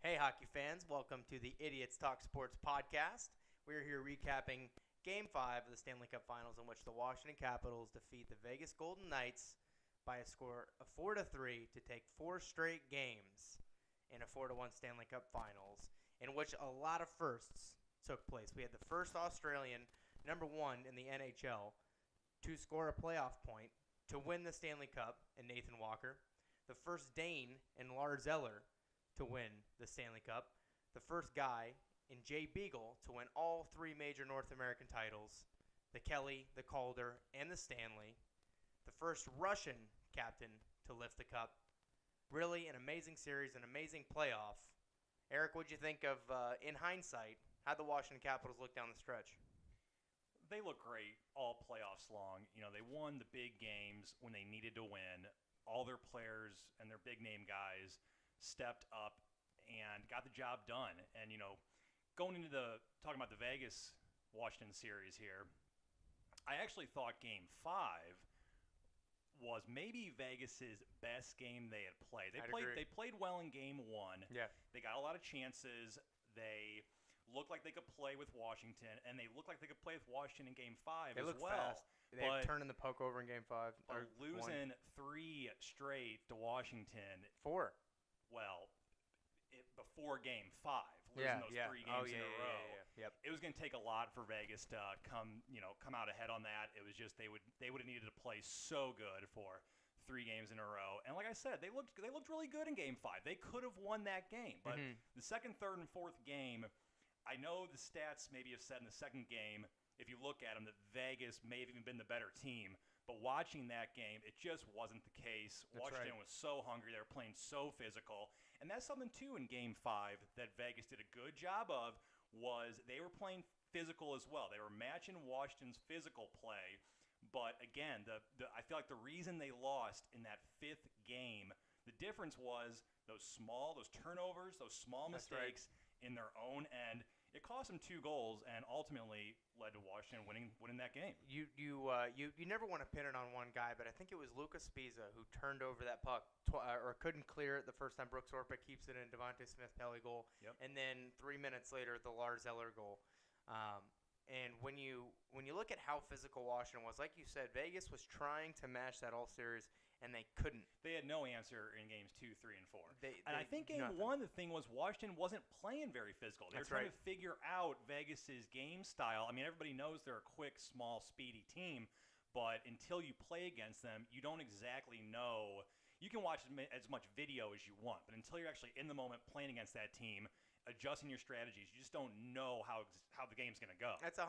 Hey, hockey fans, welcome to the Idiots Talk Sports podcast. We're here recapping Game 5 of the Stanley Cup Finals, in which the Washington Capitals defeat the Vegas Golden Knights by a score of 4-3 to take 4 straight games in a 4-1 Stanley Cup Finals, in which a lot of firsts took place. We had the first Australian, number 1 in the NHL, to score a playoff point to win the Stanley Cup in Nathan Walker, the first Dane in Lars Eller to win the Stanley Cup, the first guy in Jay Beagle to win all 3 major North American titles, the Kelly, the Calder, and the Stanley, the first Russian captain to lift the cup. Really an amazing series, an amazing playoff. Eric, what'd you think of, in hindsight, how'd the Washington Capitals look down the stretch? They look great all playoffs long. You know, they won the big games when they needed to win. All their players and their big-name guys stepped up and got the job done. And, you know, going into talking about the Vegas-Washington series here, I actually thought Game 5 was maybe Vegas's best game they had played. They played well in Game 1. Yeah. They got a lot of chances. They looked like they could play with Washington, and they looked like they could play with Washington in Game 5 as well. They looked fast. They turning the puck over in Game 5. But losing 3 straight to Washington. 4. Well, before Game 5, losing those 3 games in a row. Yep. It was going to take a lot for Vegas to come out ahead on that. It was just they would have needed to play so good for 3 games in a row. And like I said, they looked really good in Game 5. They could have won that game. But the second, third, and fourth game, I know the stats maybe have said in the second game, if you look at them, that Vegas may have even been the better team. But watching that game, it just wasn't the case. Washington was so hungry. They were playing so physical. And that's something, too, in Game 5 that Vegas did a good job of, was they were playing physical as well. They were matching Washington's physical play. But, again, I feel like the reason they lost in that 5th game, the difference was those turnovers, those small mistakes in their own end. It cost them 2 goals and ultimately led to Washington winning that game. You never want to pin it on one guy, but I think it was Lucas Spiza who turned over that puck or couldn't clear it the first time. Brooks Orpik keeps it in. Devontae Smith-Pelly goal, and then 3 minutes later the Lars Eller goal. And when you look at how physical Washington was, like you said, Vegas was trying to match that all series, and they couldn't. They had no answer in games 2, 3, and 4. I think Game 1, the thing was Washington wasn't playing very physical. They were trying to figure out Vegas's game style. I mean, everybody knows they're a quick, small, speedy team, but until you play against them, you don't exactly know. You can watch as much video as you want, but until you're actually in the moment playing against that team, adjusting your strategies, you just don't know how the game's going to go. That's 100%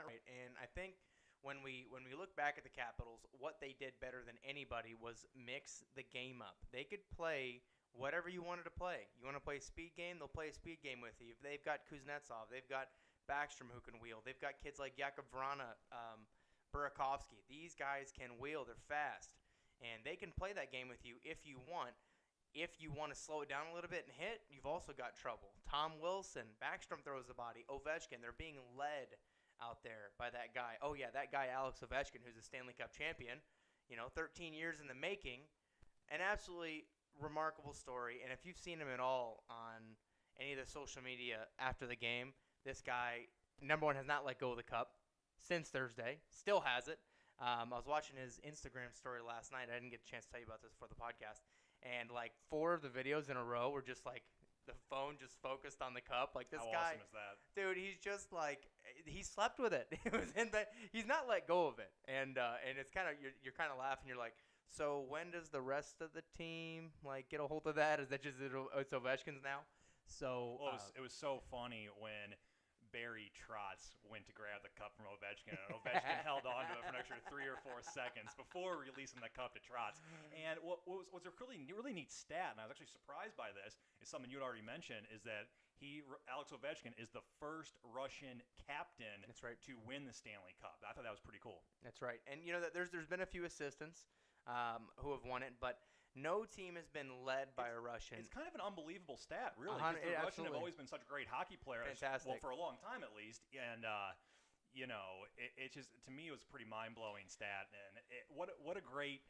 right, and I think when we look back at the Capitals, what they did better than anybody was mix the game up. They could play whatever you wanted to play. You want to play a speed game, they'll play a speed game with you. They've got Kuznetsov, they've got Backstrom who can wheel, they've got kids like Jakub Vrana, Burakovsky. These guys can wheel, they're fast, and they can play that game with you if you want. If you want to slow it down a little bit and hit, you've also got trouble. Tom Wilson, Backstrom throws the body, Ovechkin, they're being led out there by that guy. Oh, yeah, that guy Alex Ovechkin, who's a Stanley Cup champion, 13 years in the making. An absolutely remarkable story. And if you've seen him at all on any of the social media after the game, this guy, number one, has not let go of the cup since Thursday. Still has it. I was watching his Instagram story last night. I didn't get a chance to tell you about this before the podcast. And, 4 of the videos in a row were just, the phone just focused on the cup. This How guy, awesome is that? Dude, he's just he slept with it. It was he's not let go of it, and it's kind of you're kind of laughing. You're like, so when does the rest of the team get a hold of that? Is that just it's Ovechkin's now? So it was so funny when Barry Trots went to grab the cup from Ovechkin, and Ovechkin held on to it for an extra 3 or 4 seconds before releasing the cup to Trots. And what's a really neat stat, and I was actually surprised by this, is something you had already mentioned, is that Alex Ovechkin is the first Russian captain to win the Stanley Cup. I thought that was pretty cool. That's right. And there's been a few assistants who have won it, but no team has been led by a Russian. It's kind of an unbelievable stat, really, because the Russians have always been such great hockey players. Fantastic. Well, for a long time at least. And, it just, to me, it was a pretty mind-blowing stat. And what a great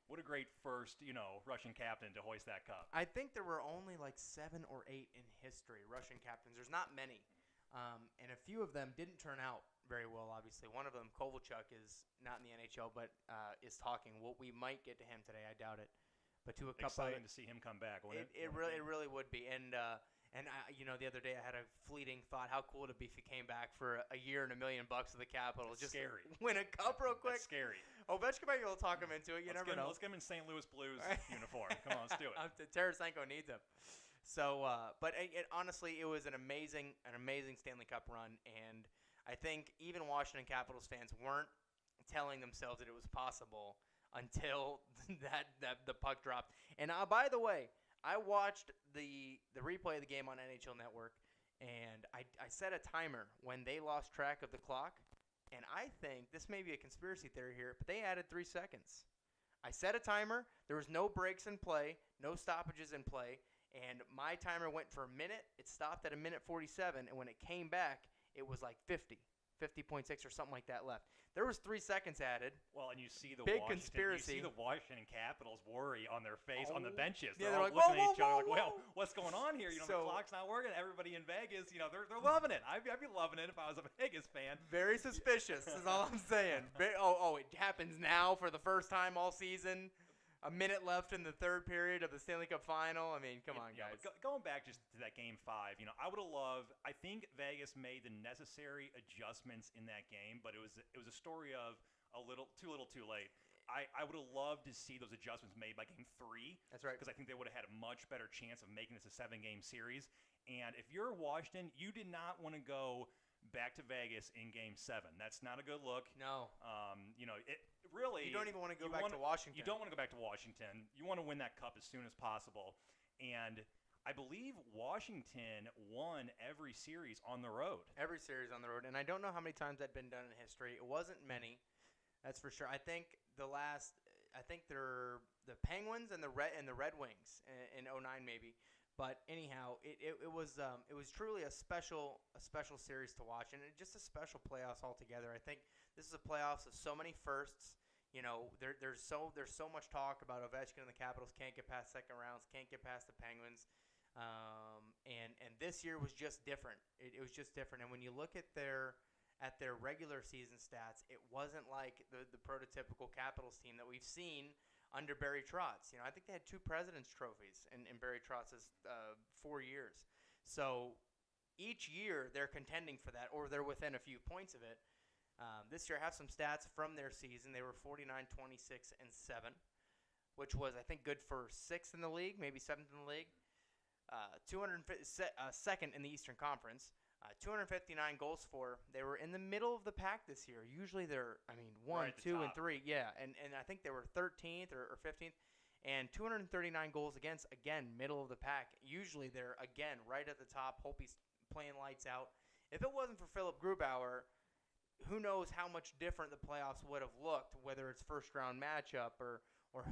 What a great first, Russian captain to hoist that cup. I think there were only like 7 or 8 in history, Russian captains. There's not many. And a few of them didn't turn out very well, obviously. One of them, Kovalchuk, is not in the NHL, but is talking. Well, we might get to him today. I doubt it. But to a couple Exciting to see him come back, wouldn't it? It really would be. And the other day I had a fleeting thought, how cool would it be if he came back for a year and $1 million with the Capitals? Just scary. Win a cup real quick. That's scary. Ovechkin maybe will talk him into it. You never know. Let's get him in St. Louis Blues uniform. Come on, let's do it. Tarasenko needs him. So, but honestly, it was an amazing Stanley Cup run, and I think even Washington Capitals fans weren't telling themselves that it was possible until the puck dropped. And by the way, I watched the replay of the game on NHL Network, and I set a timer when they lost track of the clock. And I think this may be a conspiracy theory here, but they added 3 seconds. I set a timer. There was no breaks in play, no stoppages in play, and my timer went for a minute. It stopped at 1:47, and when it came back, it was like 50.6 or something like that left. There was 3 seconds added. Well, and you see the conspiracy. You see the Washington Capitals worry on their face on the benches. Yeah, they're all like, looking at each whoa, other like, well, what's going on here? The clock's not working. Everybody in Vegas, they're loving it. I'd be loving it if I was a Vegas fan. Very suspicious is all I'm saying. It happens now for the first time all season. A minute left in the third period of the Stanley Cup Final. I mean, come on, guys. Going back just to that Game 5, I would have loved. I think Vegas made the necessary adjustments in that game, but it was a story of too little, too late. I would have loved to see those adjustments made by Game 3. That's right. Because I think they would have had a much better chance of making this a 7-game series. And if you're Washington, you did not want to go back to Vegas in Game 7. That's not a good look. No. Really, you don't even want to go back to Washington. You don't want to go back to Washington. You want to win that cup as soon as possible. And I believe Washington won every series on the road. Every series on the road. And I don't know how many times that's been done in history. It wasn't many. That's for sure. I think they're the Penguins and the Red Wings in 09 maybe. But anyhow, it was truly a special series to watch, and just a special playoffs altogether. I think this is a playoffs of so many firsts. There's so much talk about Ovechkin and the Capitals can't get past second rounds, can't get past the Penguins, and this year was just different. It was just different. And when you look at their regular season stats, it wasn't like the prototypical Capitals team that we've seen under Barry Trotz. I think they had 2 President's Trophies in Barry Trotz's 4 years. So each year they're contending for that, or they're within a few points of it. This year I have some stats from their season. They were 49, 26, and 7, which was, I think, good for 6th in the league, maybe 7th in the league. 202nd in the Eastern Conference. 259 goals for. They were in the middle of the pack this year. Usually they're, 1, right 2, and 3. Yeah, and I think they were 13th or 15th. And 239 goals against, again, middle of the pack. Usually they're, again, right at the top. Holtby's playing lights out. If it wasn't for Phillip Bauer, who knows how much different the playoffs would have looked, whether it's first-round matchup or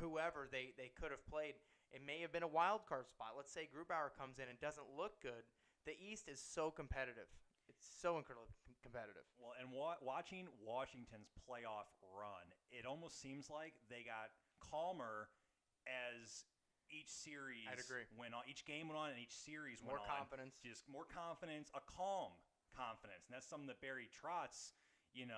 whoever they could have played. It may have been a wild card spot. Let's say Grubauer comes in and doesn't look good. The East is so competitive. It's so incredibly competitive. Well, and watching Washington's playoff run, it almost seems like they got calmer as each series went on. Each game went on and each series went on. More confidence. Just more confidence, a calm confidence. And that's something that Barry Trotz, kind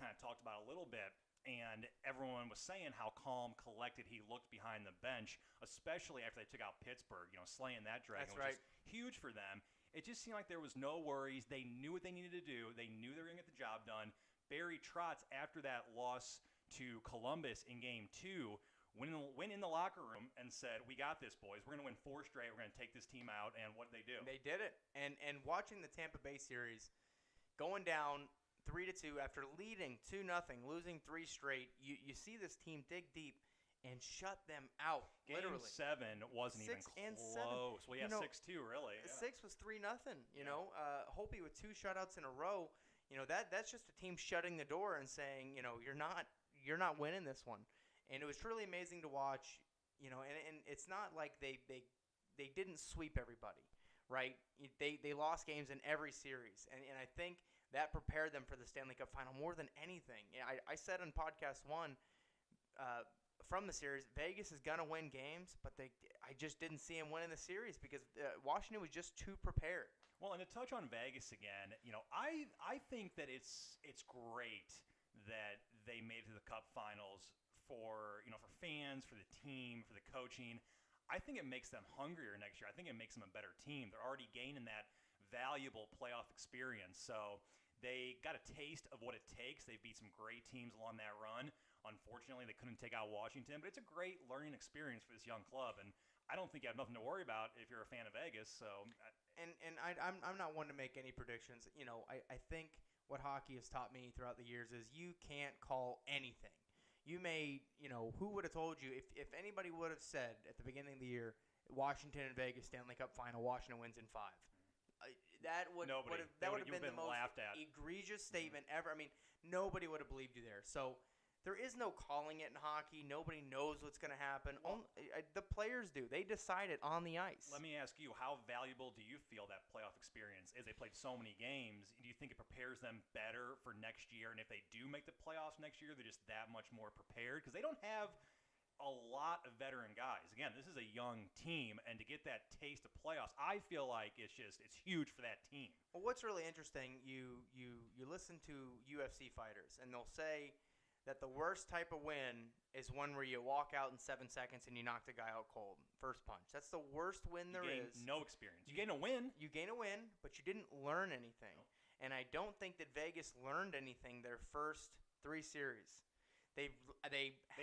of talked about a little bit. And everyone was saying how calm, collected he looked behind the bench, especially after they took out Pittsburgh, slaying that dragon, which is huge for them. It just seemed like there was no worries. They knew what they needed to do. They knew they were going to get the job done. Barry Trotz, after that loss to Columbus in Game 2, went in the locker room and said, "We got this, boys. We're going to win 4 straight. We're going to take this team out." And what did they do? They did it. And watching the Tampa Bay series, going down 3-2 after leading 2-0, losing 3 straight, you see this team dig deep and shut them out. Game literally. 7 wasn't even 6 and close. 7. Well, yeah, 6-2, really. Yeah. 6 was 3-0. Holtby with 2 shutouts in a row. That's just a team shutting the door and saying, you're not winning this one. And it was truly amazing to watch. And it's not like they didn't sweep everybody, right? They lost games in every series, and I think that prepared them for the Stanley Cup Final more than anything. I said on podcast 1. from the series, Vegas is gonna win games, but I just didn't see him winning the series because Washington was just too prepared. Well, and to touch on Vegas again, I think that it's great that they made it to the Cup Finals for fans, for the team, for the coaching. I think it makes them hungrier next year. I think it makes them a better team. They're already gaining that valuable playoff experience. So they got a taste of what it takes. They beat some great teams along that run. Unfortunately, they couldn't take out Washington, but it's a great learning experience for this young club. And I don't think you have nothing to worry about if you're a fan of Vegas. So, I'm not one to make any predictions. I think what hockey has taught me throughout the years is you can't call anything. You may, who would have told you if anybody would have said at the beginning of the year, Washington and Vegas Stanley Cup final, Washington wins in 5. That would have been the most egregious statement ever. I mean, nobody would have believed you there. So there is no calling it in hockey. Nobody knows what's going to happen. Well, the players do. They decide it on the ice. Let me ask you, how valuable do you feel that playoff experience is? They played so many games. Do you think it prepares them better for next year? And if they do make the playoffs next year, they're just that much more prepared? Because they don't have a lot of veteran guys. Again, this is a young team, and to get that taste of playoffs, I feel like it's huge for that team. Well, what's really interesting, you listen to UFC fighters, and they'll say that the worst type of win is one where you walk out in 7 seconds and you knock the guy out cold. First punch. That's the worst win there is. No experience. You gain a win. You gain a win, but you didn't learn anything. And I don't think that Vegas learned anything their first 3 series. They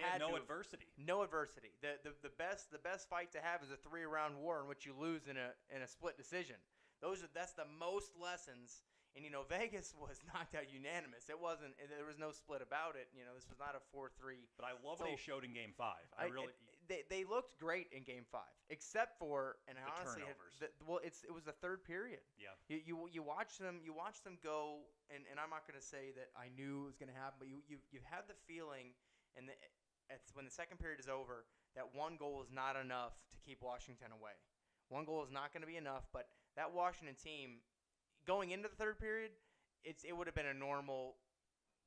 had no adversity. No adversity. The best fight to have is a 3-round war in which you lose in a split decision. That's the most lessons. And Vegas was knocked out unanimous. There was no split about it. This was not a 4-3. But I love what they showed in Game 5. They looked great in Game 5, except for honestly, turnovers. It was the third period. Yeah. You watch them go, and I'm not going to say that I knew it was going to happen, but you had the feeling, when the second period is over, that one goal is not enough to keep Washington away. One goal is not going to be enough, but that Washington team, going into the third period, it would have been a normal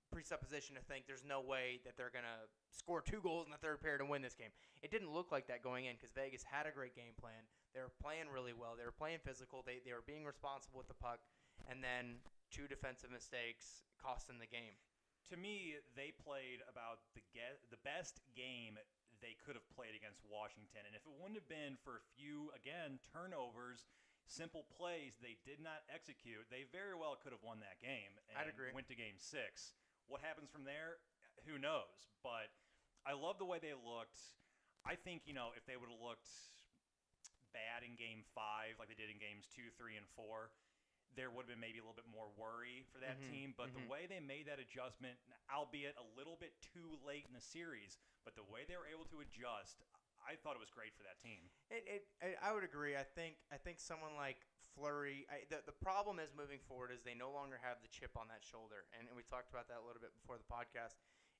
presupposition to think there's no way that they're going to score 2 goals in the third period and win this game. It didn't look like that going in because Vegas had a great game plan. They were playing really well. They were playing physical. They were being responsible with the puck. And then 2 defensive mistakes cost them the game. To me, they played about the best game they could have played against Washington. And if it wouldn't have been for a few, again, turnovers, simple plays they did not execute, they very well could have won that game and I'd agree. Went to Game 6. What happens from there, who knows? But I love the way they looked. I think, if they would have looked bad in Game 5 like they did in Games 2, 3, and 4, there would have been maybe a little bit more worry for that team. But the way they made that adjustment, albeit a little bit too late in the series, but the way they were able to adjust, I thought it was great for that team. I would agree. I think someone like Fleury. The problem is moving forward is they no longer have the chip on that shoulder, and we talked about that a little bit before the podcast.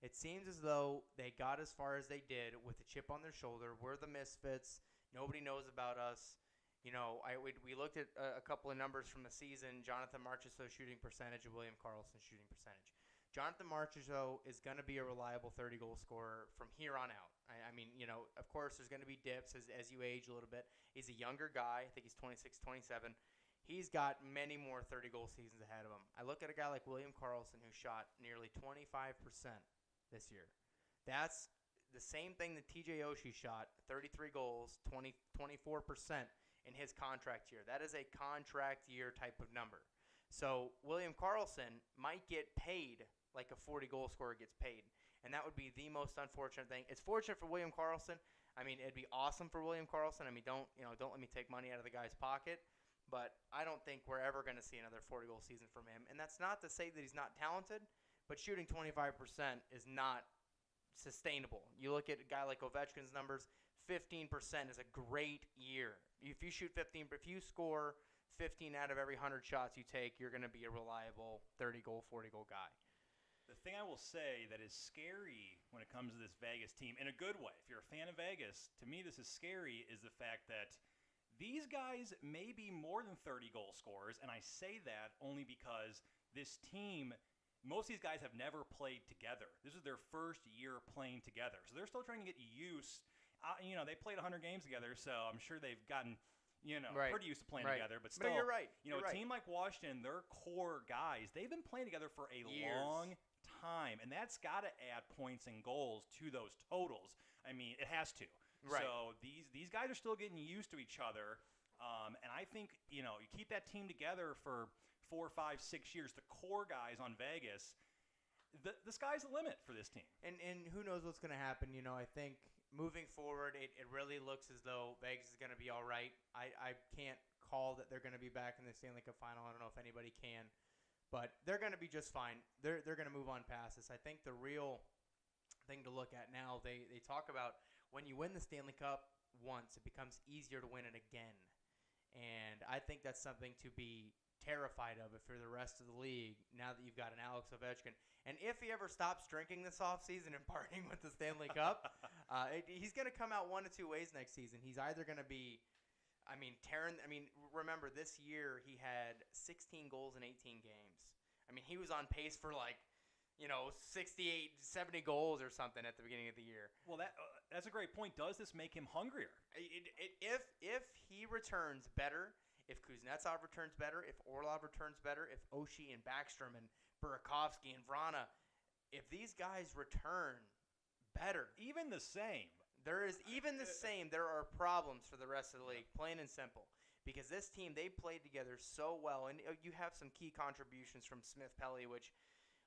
It seems as though they got as far as they did with the chip on their shoulder. We're the misfits. Nobody knows about us. We looked at a couple of numbers from the season. Jonathan Marchessault's shooting percentage and William Karlsson's shooting percentage. Jonathan Marchessault is going to be a reliable 30-goal scorer from here on out. I mean, of course, there's going to be dips as you age a little bit. He's a younger guy. I think he's 26, 27. He's got many more 30-goal seasons ahead of him. I look at a guy like William Karlsson who shot nearly 25% this year. That's the same thing that TJ Oshie shot, 33 goals, 24% in his contract year. That is a contract year type of number. So William Karlsson might get paid like a 40-goal scorer gets paid, and that would be the most unfortunate thing. It's fortunate for William Karlsson. I mean, it'd be awesome for William Karlsson. I mean, don't let me take money out of the guy's pocket, but I don't think we're ever going to see another 40-goal season from him. And that's not to say that he's not talented, but shooting 25% is not sustainable. You look at a guy like Ovechkin's numbers, 15% is a great year. If you score 15 out of every 100 shots you take, you're going to be a reliable 30-goal, 40-goal guy. The thing I will say that is scary when it comes to this Vegas team, in a good way, if you're a fan of Vegas, to me this is scary, is the fact that these guys may be more than 30-goal scorers, and I say that only because this team most of these guys have never played together. This is their first year playing together. So they're still trying to get used. They played 100 games together, so I'm sure they've gotten, Right. pretty used to playing Right. together. But But still, you're right. a You're right. team like Washington, their core guys, they've been playing together for a Years. long time. And that's got to add points and goals to those totals. I mean, it has to. Right. So these guys are still getting used to each other. And I think, you keep that team together for 4, 5, 6 years. The core guys on Vegas, the sky's the limit for this team. And who knows what's going to happen. I think moving forward, it really looks as though Vegas is going to be all right. I can't call that they're going to be back in the Stanley Cup final. I don't know if anybody can. But they're going to be just fine. They're going to move on past this. I think the real thing to look at now, they talk about when you win the Stanley Cup once, it becomes easier to win it again. And I think that's something to be terrified of if you're the rest of the league now that you've got an Alex Ovechkin. And if he ever stops drinking this offseason and partying with the Stanley Cup, he's going to come out one of two ways next season. He's either going to be, remember this year he had 16 goals in 18 games. He was on pace for 68, 70 goals or something at the beginning of the year. Well, that's a great point. Does this make him hungrier? If he returns better, if Kuznetsov returns better, if Orlov returns better, if Oshie and Backstrom and Burakovsky and Vrana, if these guys return better, even the same, there are problems for the rest of the league, plain and simple. Because this team, they played together so well, and you have some key contributions from Smith Pelly, which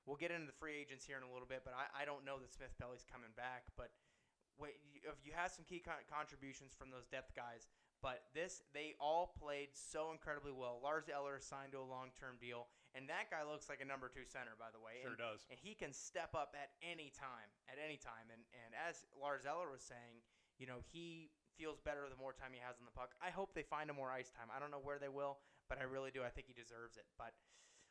we'll get into the free agents here in a little bit, but I don't know that Smith Pelly's coming back. But if you have some key contributions from those depth guys, but they all played so incredibly well. Lars Eller signed to a long-term deal, and that guy looks like a number 2 center, by the way. Sure does. And he can step up at any time. And as Lars Eller was saying, he feels better the more time he has on the puck. I hope they find him more ice time. I don't know where they will, but I really do. I think he deserves it. But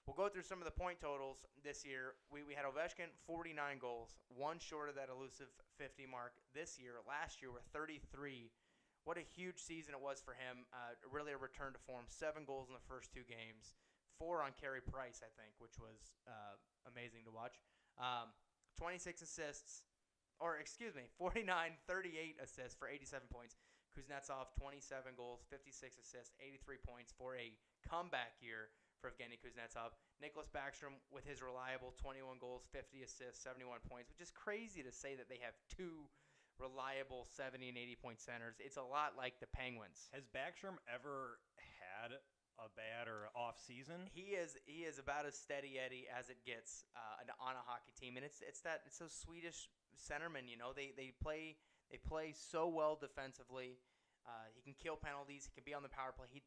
we'll go through some of the point totals this year. We had Ovechkin, 49 goals, one short of that elusive 50 mark this year. Last year, we're 33. What a huge season it was for him. Really a return to form. 7 goals in the first 2 games. 4 on Carey Price, I think, which was amazing to watch. 26 assists. 49, 38 assists for 87 points. Kuznetsov, 27 goals, 56 assists, 83 points for a comeback year for Evgeny Kuznetsov. Nicholas Backstrom with his reliable 21 goals, 50 assists, 71 points, which is crazy to say that they have 2 reliable 70 and 80-point centers. It's a lot like the Penguins. Has Backstrom ever had a bad or off season? He is about as steady Eddie as it gets on a hockey team, and it's those Swedish centermen. They play so well defensively. He can kill penalties. He can be on the power play. He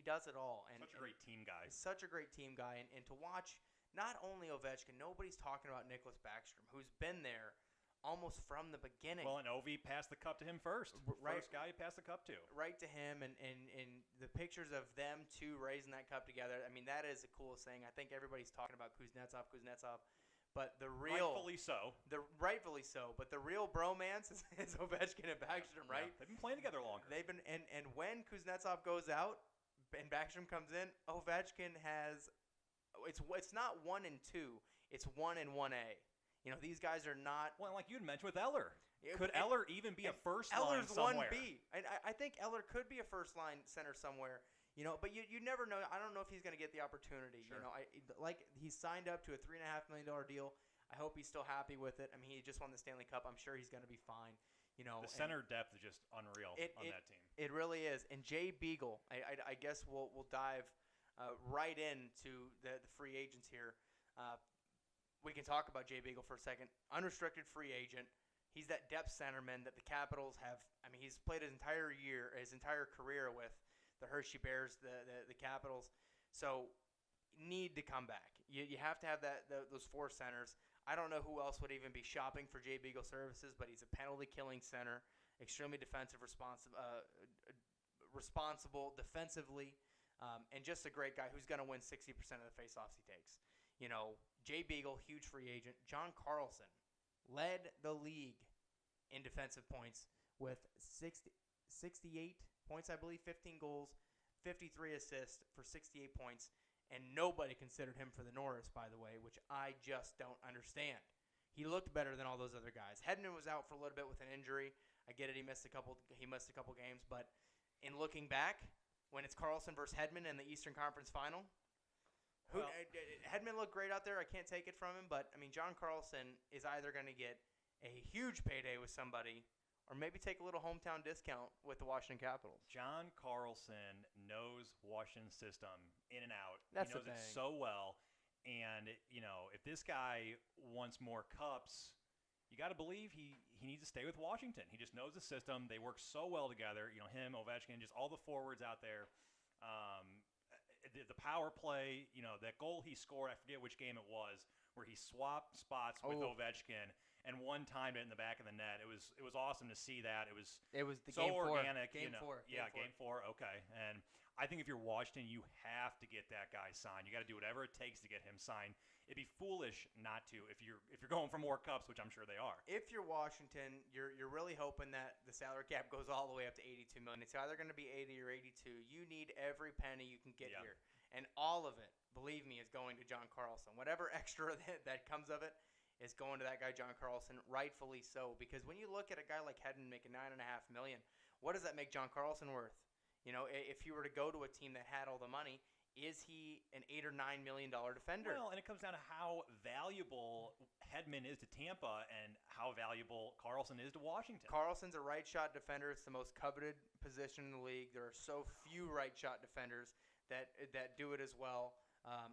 does it all. And such a great team guy. Such a great team guy, and to watch not only Ovechkin, nobody's talking about Nicholas Backstrom, who's been there almost from the beginning. Well, and Ovi passed the cup to him first. Right. First guy he passed the cup to. Right to him, and the pictures of them two raising that cup together, that is the coolest thing. I think everybody's talking about Kuznetsov, but the real... Rightfully so, but the real bromance is Ovechkin and Backstrom, right? Yeah, they've been playing together longer. And when Kuznetsov goes out and Backstrom comes in, Ovechkin has... It's not 1 and 2, it's 1 and 1A. These guys are not... Well, like you had mentioned with Eller. Could Eller even be a first line Eller's somewhere? 1B. I think Eller could be a first line center somewhere. But you never know. I don't know if he's going to get the opportunity. Sure. He's signed up to a $3.5 million deal. I hope he's still happy with it. He just won the Stanley Cup. I'm sure he's going to be fine. The center depth is just unreal on that team. It really is. And Jay Beagle, I guess we'll dive right into the free agents here. We can talk about Jay Beagle for a second. Unrestricted free agent. He's that depth centerman that the Capitals have. He's played his entire career with the Hershey Bears, the Capitals. So need to come back. You have to have those 4 centers. I don't know who else would even be shopping for Jay Beagle services, but he's a penalty-killing center, extremely defensive, responsible defensively, and just a great guy who's going to win 60% of the faceoffs he takes. Jay Beagle, huge free agent. John Carlson led the league in defensive points with 68 points, I believe, 15 goals, 53 assists for 68 points. and nobody considered him for the Norris, by the way, which I just don't understand. He looked better than all those other guys. Hedman was out for a little bit with an injury. I get it, he missed a couple games, but in looking back, when it's Carlson versus Hedman in the Eastern Conference Final, Hedman looked great out there. I can't take it from him, but I mean, John Carlson is either going to get a huge payday with somebody, or maybe take a little hometown discount with the Washington Capitals. John Carlson knows Washington's system in and out. That's he knows it so well. And, if this guy wants more cups, you got to believe he needs to stay with Washington. He just knows the system. They work so well together. Him, Ovechkin, just all the forwards out there. The power play, that goal he scored, I forget which game it was, where he swapped spots with Ovechkin and one timed it in the back of the net. It was awesome to see that. It was the so game organic. Game four. Game four. Okay. And I think if you're Washington, you have to get that guy signed. You got to do whatever it takes to get him signed. It'd be foolish not to if you're going for more cups, which I'm sure they are. If you're Washington, you're really hoping that the salary cap goes all the way up to $82 million. It's either going to be 80 or 82. You need every penny you can get here, and all of it, believe me, is going to John Carlson. Whatever extra that comes of it is going to that guy John Carlson, rightfully so. Because when you look at a guy like Hedman making $9.5 million, what does that make John Carlson worth? If you were to go to a team that had all the money, is he an $8 or $9 million defender? Well, and it comes down to how valuable Hedman is to Tampa and how valuable Carlson is to Washington. Carlson's a right shot defender. It's the most coveted position in the league. There are so few right shot defenders that do it as well.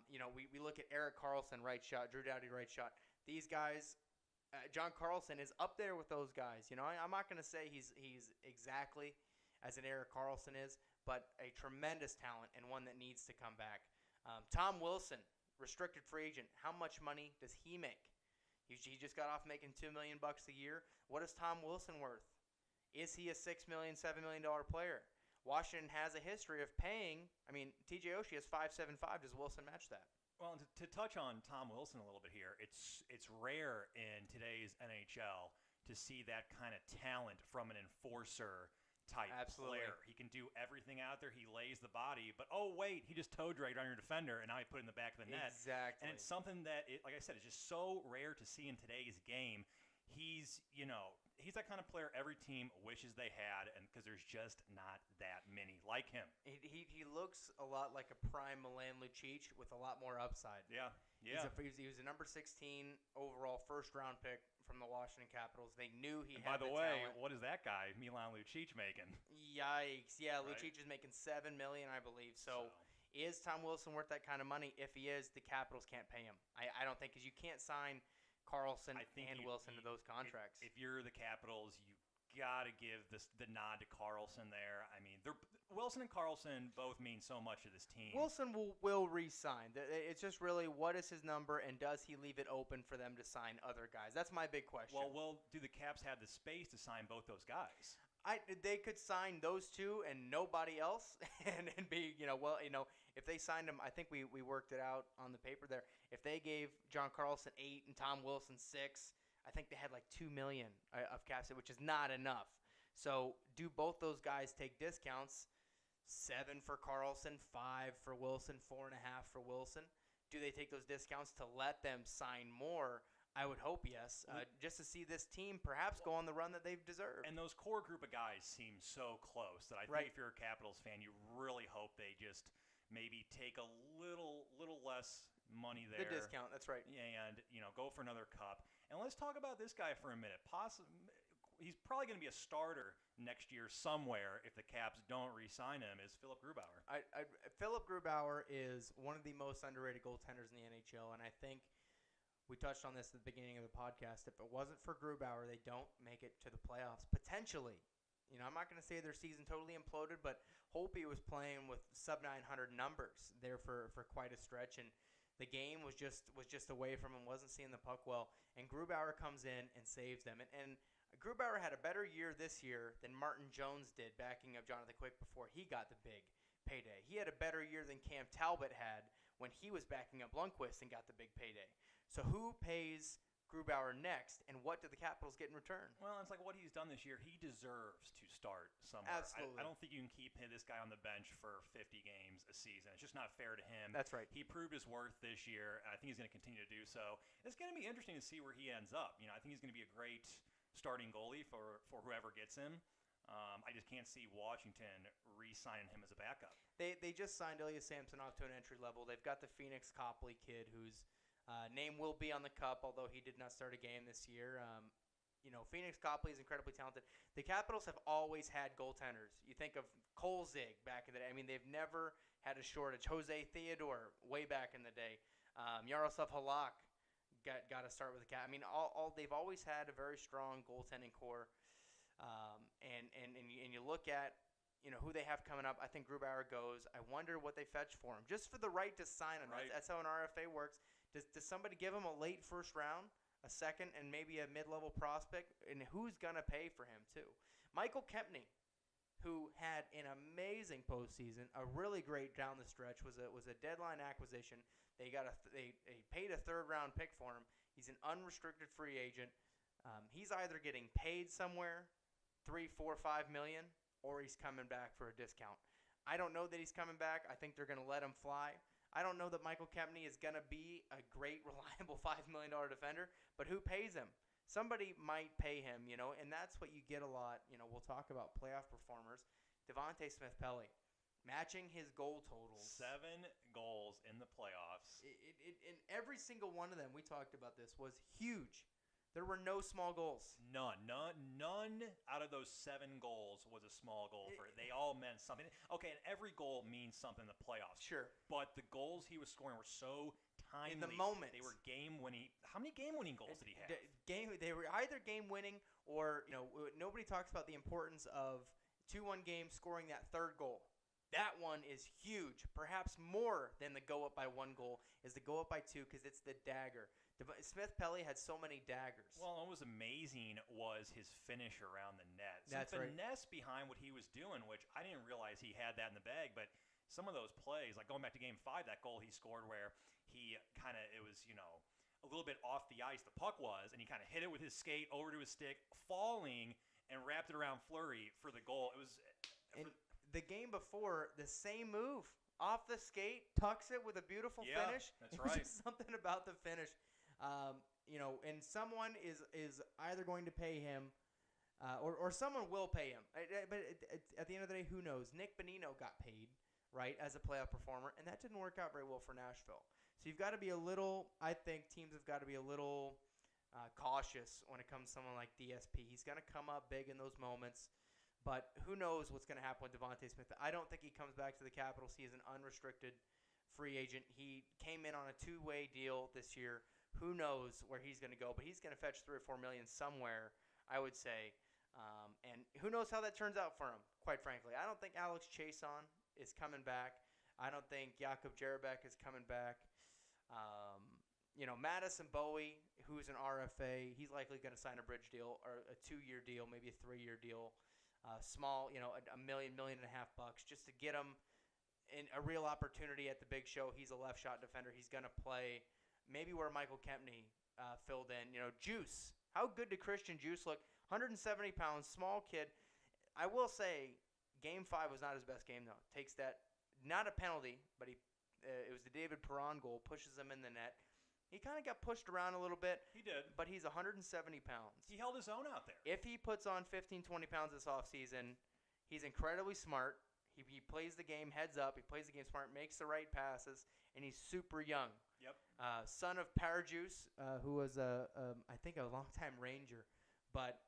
We look at Erik Karlsson, right shot, Drew Doughty, right shot. These guys, John Carlson is up there with those guys. I'm not going to say he's exactly as an Erik Karlsson is, but a tremendous talent and one that needs to come back. Tom Wilson, restricted free agent. How much money does he make? He just got off making $2 million a year. What is Tom Wilson worth? Is he a $6 million, $7 million player? Washington has a history of paying. I mean, TJ Oshie is $5.75. Does Wilson match that? Well, to touch on Tom Wilson a little bit here, it's rare in today's NHL to see that kind of talent from an enforcer type player. He can do everything out there. He lays the body, but he just toe dragged on your defender, and now he put it in the back of the net. Exactly. And it's something that, like I said, it's just so rare to see in today's game. He's that kind of player every team wishes they had, and because there's just not that many like him. He looks a lot like a prime Milan Lucic with a lot more upside. Yeah. He was a number 16 overall first-round pick from the Washington Capitals. They knew he had the talent. By the way, what is that guy, Milan Lucic, making? Yikes. Yeah, right? Lucic is making $7 million, I believe. So is Tom Wilson worth that kind of money? If he is, the Capitals can't pay him. I don't think, because you can't sign Carlson and Wilson to those contracts. If you're the Capitals, you got to give the nod to Carlson there. I mean, Wilson and Carlson both mean so much to this team. Wilson will re-sign. It's just really, what is his number, and does he leave it open for them to sign other guys? That's my big question. Well, do the Caps have the space to sign both those guys? They could sign those two and nobody else, and be, if they signed them, I think we worked it out on the paper there. If they gave John Carlson 8 and Tom Wilson 6, I think they had like $2 million of cap, which is not enough. So do both those guys take discounts? 7 for Carlson, 5 for Wilson, 4.5 for Wilson. Do they take those discounts to let them sign more? I would hope yes, just to see this team perhaps go on the run that they've deserved. And those core group of guys seem so close that I think if you're a Capitals fan, you really hope they just maybe take a little less money there. The discount, that's right. And, go for another cup. And let's talk about this guy for a minute. He's probably going to be a starter next year somewhere if the Caps don't re-sign him, is Phillip Grubauer. Phillip Grubauer is one of the most underrated goaltenders in the NHL, and I think we touched on this at the beginning of the podcast. If it wasn't for Grubauer, they don't make it to the playoffs, potentially. I'm not going to say their season totally imploded, but Holtby was playing with sub-900 numbers there for quite a stretch, and the game was just away from him, wasn't seeing the puck well, and Grubauer comes in and saves them. And Grubauer had a better year this year than Martin Jones did, backing up Jonathan Quick before he got the big payday. He had a better year than Cam Talbot had when he was backing up Lundqvist and got the big payday. So who pays Grubauer next, and what do the Capitals get in return? Well, it's like what he's done this year. He deserves to start somewhere. Absolutely. I don't think you can keep this guy on the bench for 50 games a season. It's just not fair to him. That's right. He proved his worth this year, and I think he's going to continue to do so. It's going to be interesting to see where he ends up. I think he's going to be a great starting goalie for whoever gets him. I just can't see Washington re-signing him as a backup. They just signed Ilya Samsonov to an entry level. They've got the Phoenix Copley kid whose name will be on the cup, although he did not start a game this year. Phoenix Copley is incredibly talented. The Capitals have always had goaltenders. You think of Kolzig back in the day. I mean, they've never had a shortage. Jose Theodore way back in the day. Yaroslav Halak got to start with the Cap. I mean, they've always had a very strong goaltending core. And you look at who they have coming up. I think Grubauer goes. I wonder what they fetch for him, just for the right to sign him. Right. That's how an RFA works. Does somebody give him a late first round, a second, and maybe a mid-level prospect? And who's gonna pay for him too? Michael Kempny, who had an amazing postseason, a really great down the stretch, was a deadline acquisition. They paid a third-round pick for him. He's an unrestricted free agent. He's either getting paid somewhere, $3, $4, $5 million, or he's coming back for a discount. I don't know that he's coming back. I think they're going to let him fly. I don't know that Michael Kempny is going to be a great, reliable $5 million defender, but who pays him? Somebody might pay him, and that's what you get a lot. We'll talk about playoff performers. Devontae Smith-Pelly, matching his goal totals. 7 goals in the playoffs. In every single one of them, we talked about this, was huge. There were no small goals. None out of those 7 goals was a small goal for it. They all meant something. Okay, and every goal means something in the playoffs. Sure. But the goals he was scoring were so timely. In the moment. They were game-winning. How many game-winning goals did he have? They were either game-winning or, nobody talks about the importance of 2-1 game scoring that third goal. That one is huge. Perhaps more than the go up by 1 goal is the go up by 2 because it's the dagger. Smith-Pelly had so many daggers. Well, what was amazing was his finish around the net. That's right. Finesse behind what he was doing, which I didn't realize he had that in the bag, but some of those plays, like going back to Game 5, that goal he scored where he it was, a little bit off the ice, the puck was, and he kind of hit it with his skate over to his stick, falling, and wrapped it around Fleury for the goal. It was... The game before, the same move. Off the skate, tucks it with a beautiful finish. That's right. Just something about the finish. And someone is either going to pay him or someone will pay him. But at the end of the day, who knows? Nick Bonino got paid, right, as a playoff performer, and that didn't work out very well for Nashville. So you've got to be a little – I think teams have got to be a little cautious when it comes to someone like DSP. He's going to come up big in those moments. But who knows what's going to happen with Devontae Smith. I don't think he comes back to the Capitals. He is an unrestricted free agent. He came in on a 2-way deal this year. Who knows where he's going to go, but he's going to fetch $3 or $4 million somewhere, I would say. And who knows how that turns out for him, quite frankly. I don't think Alex Chason is coming back. I don't think Jakub Jerabek is coming back. Madison Bowie, who's an RFA, he's likely going to sign a bridge deal or a 2-year deal, maybe a 3-year deal. Small, $1 million, $1.5 million just to get him in a real opportunity at the big show. He's a left shot defender. He's going to play maybe where Michael Kempny filled in. Juice. How good did Christian Juice look? 170 pounds, small kid. I will say Game 5 was not his best game, though. Takes that, not a penalty, but it was the David Perron goal, pushes him in the net. He kind of got pushed around a little bit. He did. But he's 170 pounds. He held his own out there. If he puts on 15, 20 pounds this offseason, he's incredibly smart. He plays the game heads up. He plays the game smart, makes the right passes, and he's super young. Yep. Son of Parajuice, who was, I think, a longtime Ranger. But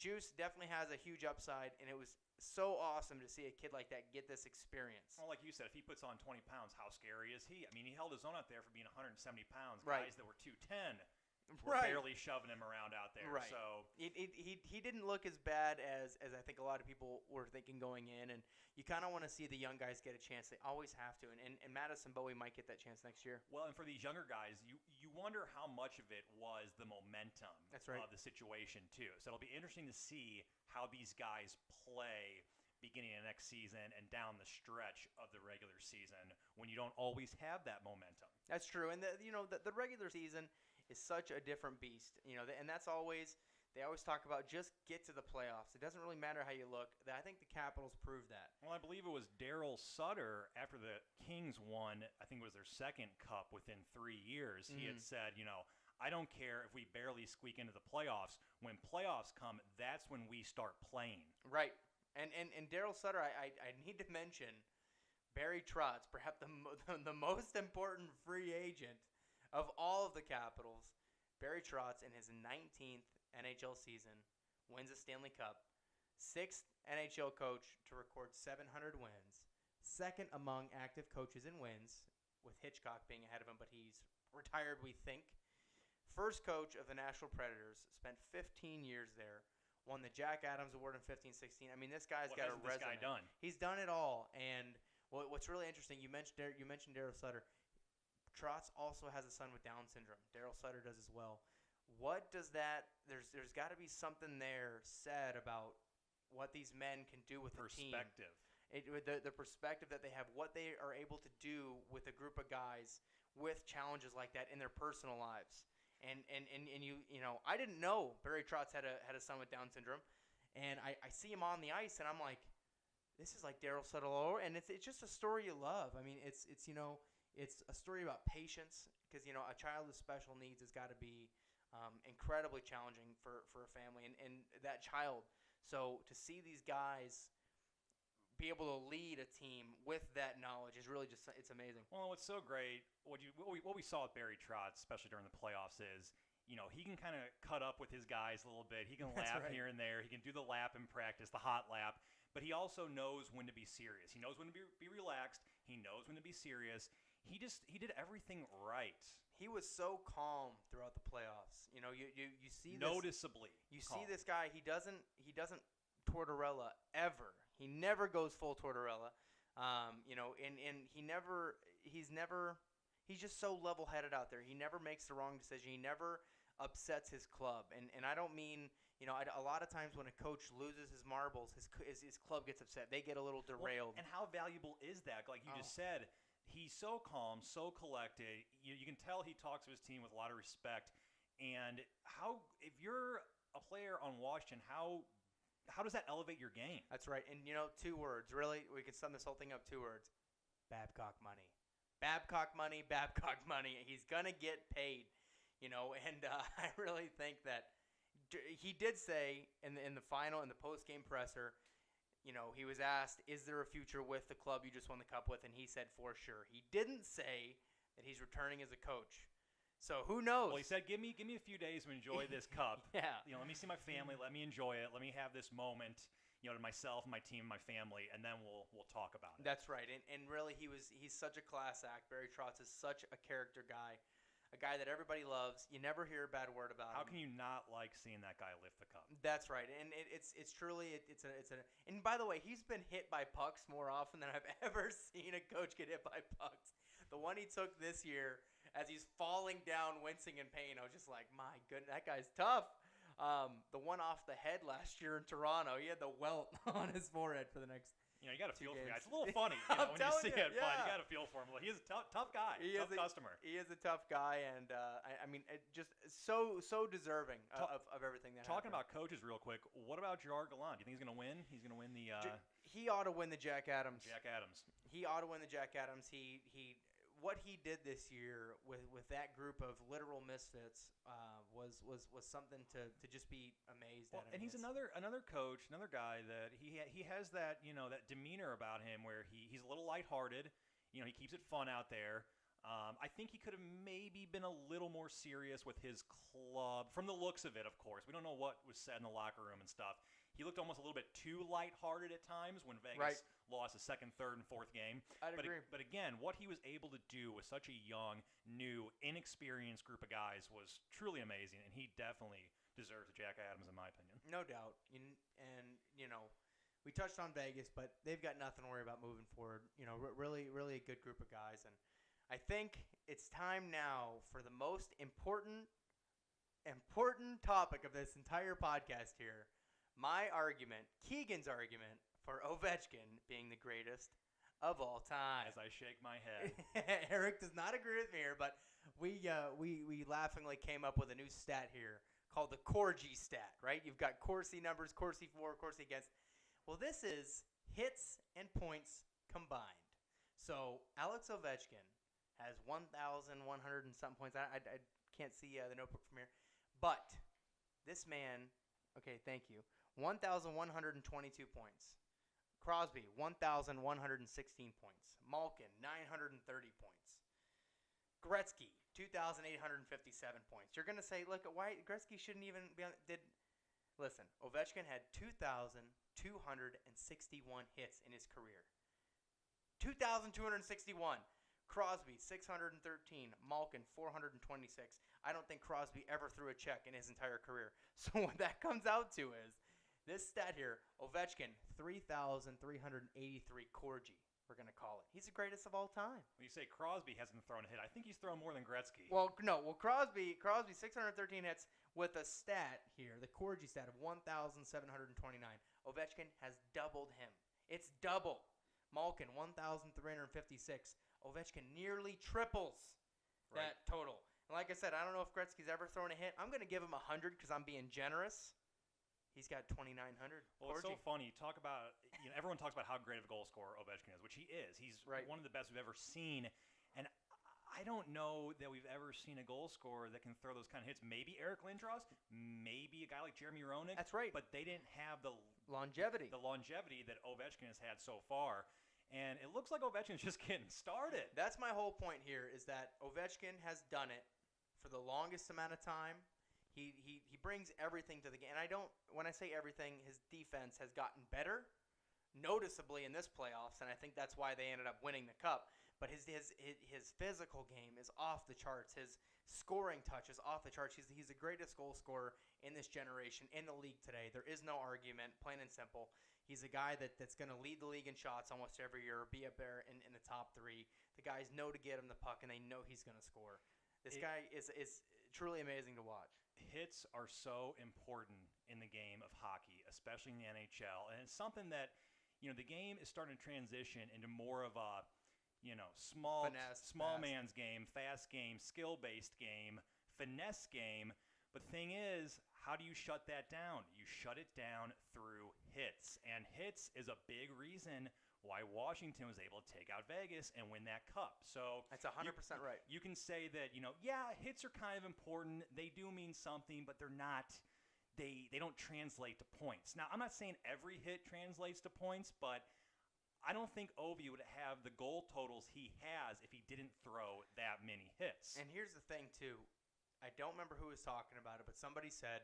Juice definitely has a huge upside, and it was so awesome to see a kid like that get this experience. Well, like you said, if he puts on 20 pounds, how scary is he? I mean, he held his own out there for being 170 pounds. Right. Guys that were 210 were barely shoving him around out there. Right. So he didn't look as bad as I think a lot of people were thinking going in, and you kind of want to see the young guys get a chance. They always have to, and Madison Bowie might get that chance next year. Well, and for these younger guys, you wonder how much of it was the momentum That's right. of the situation, too. So it'll be interesting to see how these guys play beginning of next season and down the stretch of the regular season when you don't always have that momentum. That's true, and the regular season is such a different beast. And that's always they always talk about just get to the playoffs. It doesn't really matter how you look. I think the Capitals proved that. Well, I believe it was Daryl Sutter after the Kings won. I think it was their second cup within 3 years. He had said, I don't care if we barely squeak into the playoffs. When playoffs come, that's when we start playing. Right. And Daryl Sutter, I need to mention Barry Trotz, perhaps the most important free agent of all of the Capitals. Barry Trotz, in his 19th NHL season, wins a Stanley Cup. 6th NHL coach to record 700 wins. Second among active coaches in wins, with Hitchcock being ahead of him, but he's retired, we think. First coach of the Nashville Predators, spent 15 years there. Won the Jack Adams Award in 15-16. I mean, this guy's got a resume. What has this guy done? He's done it all. And what's really interesting, you mentioned Daryl Sutter. Trots also has a son with Down syndrome. Daryl Sutter does as well. What does that? There's got to be something there said about what these men can do with perspective. The perspective that they have, what they are able to do with a group of guys with challenges like that in their personal lives. And I didn't know Barry Trotz had a son with Down syndrome, and I see him on the ice, and I'm like, this is like Daryl Sutter, and it's just a story you love. I mean, it's a story about patience, because a child with special needs has got to be incredibly challenging for a family and that child. So to see these guys be able to lead a team with that knowledge is really it's amazing. Well, what's so great, what we saw with Barry Trotz, especially during the playoffs, is he can kind of cut up with his guys a little bit. He can laugh here and there. He can do the lap in practice, the hot lap. But he also knows when to be serious. He knows when to be relaxed. He knows when to be serious. He did everything right. He was so calm throughout the playoffs. You see this, noticeably. You calm. see this guy. He doesn't Tortorella ever. He never goes full Tortorella. He's just so level-headed out there. He never makes the wrong decision. He never upsets his club. And I don't mean, a lot of times when a coach loses his marbles, his club gets upset. They get a little derailed. Well, and how valuable is that? Like you just said, he's so calm, so collected. You can tell he talks to his team with a lot of respect. And if you're a player on Washington, how does that elevate your game? That's right. And, 2 words. Really, we can sum this whole thing up 2 words. Babcock money. Babcock money, Babcock money. He's going to get paid, and I really think that he did say in the post-game presser, he was asked, is there a future with the club you just won the cup with? And he said, for sure. He didn't say that he's returning as a coach. So who knows? Well, he said, give me a few days to enjoy this cup. Yeah. Let me see my family. Let me enjoy it. Let me have this moment, to myself, my team, my family, and then we'll talk about it. That's right. And really, he's such a class act. Barry Trotz is such a character guy, a guy that everybody loves. You never hear a bad word about him. How can you not like seeing that guy lift the cup? That's right. And it's truly it's a. And by the way, he's been hit by pucks more often than I've ever seen a coach get hit by pucks. The one he took this year, as he's falling down, wincing in pain, I was just like, my goodness, that guy's tough. The one off the head last year in Toronto, he had the welt on his forehead for the next. You got to feel for games. the guy. It's a little funny when you see it, but you got to feel for him. He's a tough guy, tough customer. He is a tough guy, and just so deserving of everything that Talking happened. about coaches real quick, what about Gerard Gallant? Do you think he's going to win? He's going to win the He ought to win the Jack Adams. He ought to win the Jack Adams. What he did this year with that group of literal misfits was something to just be amazed at. And he's another coach, another guy that he has that that demeanor about him where he's a little lighthearted. He keeps it fun out there. I think he could have maybe been a little more serious with his club. From the looks of it, of course, we don't know what was said in the locker room and stuff. He looked almost a little bit too lighthearted at times when Vegas lost the second, third, and fourth game. I'd agree. But again, what he was able to do with such a young, new, inexperienced group of guys was truly amazing, and he definitely deserves a Jack Adams, in my opinion. No doubt. We touched on Vegas, but they've got nothing to worry about moving forward. Really, really a good group of guys, and I think it's time now for the most important topic of this entire podcast here. My argument, Keegan's argument, for Ovechkin being the greatest of all time. As I shake my head. Eric does not agree with me here, but we laughingly came up with a new stat here called the Corgi stat, right? You've got Corsi numbers, Corsi for, Corsi against. Well, this is hits and points combined. So Alex Ovechkin has 1,100 and something points. I can't see the notebook from here. But this man, okay, thank you, 1,122 points. Crosby, 1,116 points. Malkin, 930 points. Gretzky, 2,857 points. You're going to say, look, why Gretzky shouldn't even be on. Listen, Ovechkin had 2,261 hits in his career. 2,261. Crosby, 613. Malkin, 426. I don't think Crosby ever threw a check in his entire career. So what that comes out to is this stat here, Ovechkin, 3,383 Corgi. We're going to call it. He's the greatest of all time. When you say Crosby hasn't thrown a hit, I think he's thrown more than Gretzky. Well, no. Well, Crosby 613 hits with a stat here, the Corgi stat of 1,729. Ovechkin has doubled him. It's double. Malkin, 1,356. Ovechkin nearly triples that total. And like I said, I don't know if Gretzky's ever thrown a hit. I'm going to give him 100 because I'm being generous. He's got 2,900. Well, it's so funny. Talk about, everyone talks about how great of a goal scorer Ovechkin is, which he is. He's one of the best we've ever seen. And I don't know that we've ever seen a goal scorer that can throw those kind of hits. Maybe Eric Lindros, maybe a guy like Jeremy Roenick. That's right. But they didn't have the longevity that Ovechkin has had so far. And it looks like Ovechkin's just getting started. That's my whole point here, is that Ovechkin has done it for the longest amount of time. He brings everything to the game. And when I say everything, his defense has gotten better noticeably in this playoffs, and I think that's why they ended up winning the cup. But his physical game is off the charts. His scoring touch is off the charts. He's the greatest goal scorer in this generation, in the league today. There is no argument, plain and simple. He's a guy that's going to lead the league in shots almost every year, be up there in the top three. The guys know to get him the puck, and they know he's going to score. This guy is truly amazing to watch. Hits are so important in the game of hockey, especially in the NHL. And it's something that, the game is starting to transition into more of a, small man's game, fast game, skill-based game, finesse game. But the thing is, how do you shut that down? You shut it down through hits. And hits is a big reason why Washington was able to take out Vegas and win that cup. So that's 100% right. You can say that, hits are kind of important. They do mean something, but they're not. They don't translate to points. Now, I'm not saying every hit translates to points, but I don't think Ovi would have the goal totals he has if he didn't throw that many hits. And here's the thing, too. I don't remember who was talking about it, but somebody said,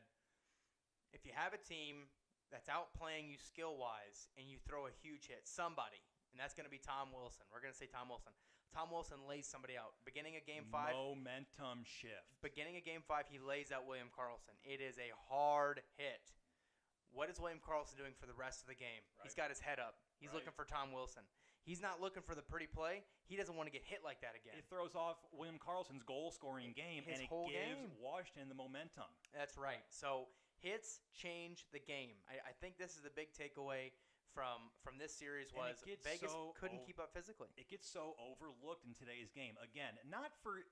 if you have a team that's outplaying you skill-wise and you throw a huge hit, somebody, and that's going to be Tom Wilson. We're going to say Tom Wilson. Tom Wilson lays somebody out. Beginning of Game 5. Momentum shift. Beginning of Game 5, he lays out William Karlsson. It is a hard hit. What is William Karlsson doing for the rest of the game? Right. He's got his head up. He's looking for Tom Wilson. He's not looking for the pretty play. He doesn't want to get hit like that again. It throws off William Karlsson's goal-scoring game, and it gives Washington the momentum. That's right. So hits change the game. I think this is the big takeaway from this series was Vegas couldn't keep up physically. It gets so overlooked in today's game. Again, not for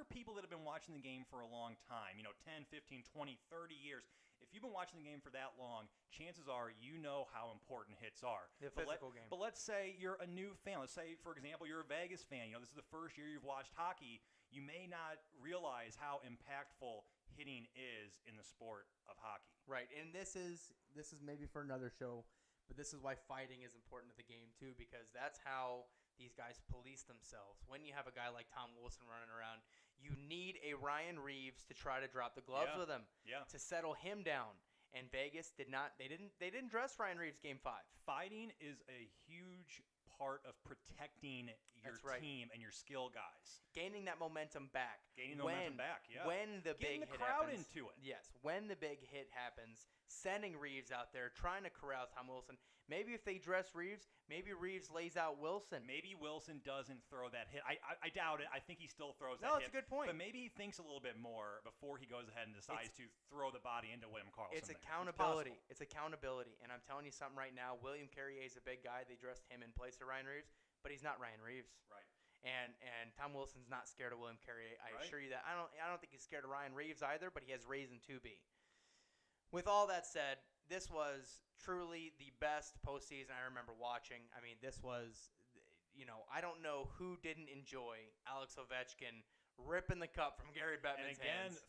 people that have been watching the game for a long time, 10, 15, 20, 30 years. If you've been watching the game for that long, chances are you know how important hits are. The physical game. But let's say you're a new fan. Let's say, for example, you're a Vegas fan. This is the first year you've watched hockey. You may not realize how impactful hitting is in the sport of hockey. Right, and this is maybe for another show, but this is why fighting is important to the game too, because that's how these guys police themselves. When you have a guy like Tom Wilson running around, you need a Ryan Reeves to try to drop the gloves with him, to settle him down. And Vegas did not. They didn't dress Ryan Reeves Game 5. Fighting is a huge part of protecting your team and your skill guys. Gaining that momentum back. Yeah. When the Getting big the hit crowd happens, into it. Yes, when the big hit happens, sending Reeves out there, trying to corral Tom Wilson. Maybe if they dress Reeves, maybe Reeves lays out Wilson. Maybe Wilson doesn't throw that hit. I doubt it. I think he still throws that hit. No, it's a good point. But maybe he thinks a little bit more before he goes ahead and decides to throw the body into William Karlsson. It's accountability. It's accountability. And I'm telling you something right now. William Carrier is a big guy. They dressed him in place of Ryan Reeves, but he's not Ryan Reeves. Right. And Tom Wilson's not scared of William Carey. I Right. assure you that. I don't think he's scared of Ryan Reeves either, but he has reason to be. With all that said, this was truly the best postseason I remember watching. I mean, this was, I don't know who didn't enjoy Alex Ovechkin ripping the cup from Gary Bettman's And again, hands.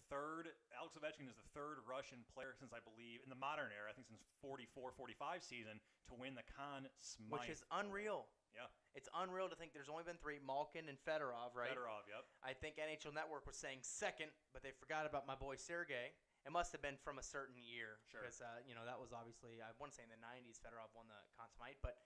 Alex Ovechkin is the third Russian player since, I believe, in the modern era, I think since 44-45 season, to win the Conn Smythe. Which is unreal. Yeah. It's unreal to think there's only been 3, Malkin and Fedorov, right? Fedorov, yep. I think NHL Network was saying second, but they forgot about my boy Sergei. It must have been from a certain year. Sure. Because, that was obviously, I want to say in the 90s, Fedorov won the Conn Smythe. But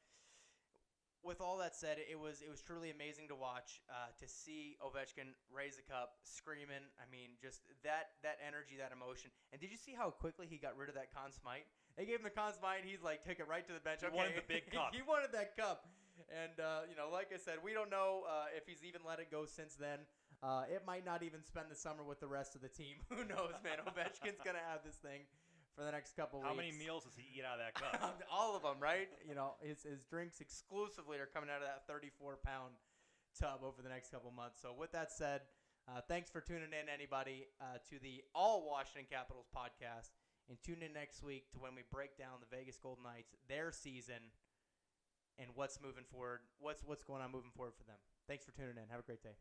with all that said, it was truly amazing to watch, to see Ovechkin raise the cup, screaming. I mean, just that energy, that emotion. And did you see how quickly he got rid of that Conn Smythe? They gave him the Conn Smythe. He's like, took it right to the bench. He wanted the big cup. He wanted that cup. And, like I said, we don't know if he's even let it go since then. It might not even spend the summer with the rest of the team. Who knows, man? Ovechkin's going to have this thing for the next couple How weeks. many meals does he eat out of that cup? All of them, right? His drinks exclusively are coming out of that 34-pound tub over the next couple months. So with that said, thanks for tuning in, anybody, to the All Washington Capitals podcast. And tune in next week to when we break down the Vegas Golden Knights, their season, and what's moving forward, what's going on moving forward for them. Thanks for tuning in. Have a great day.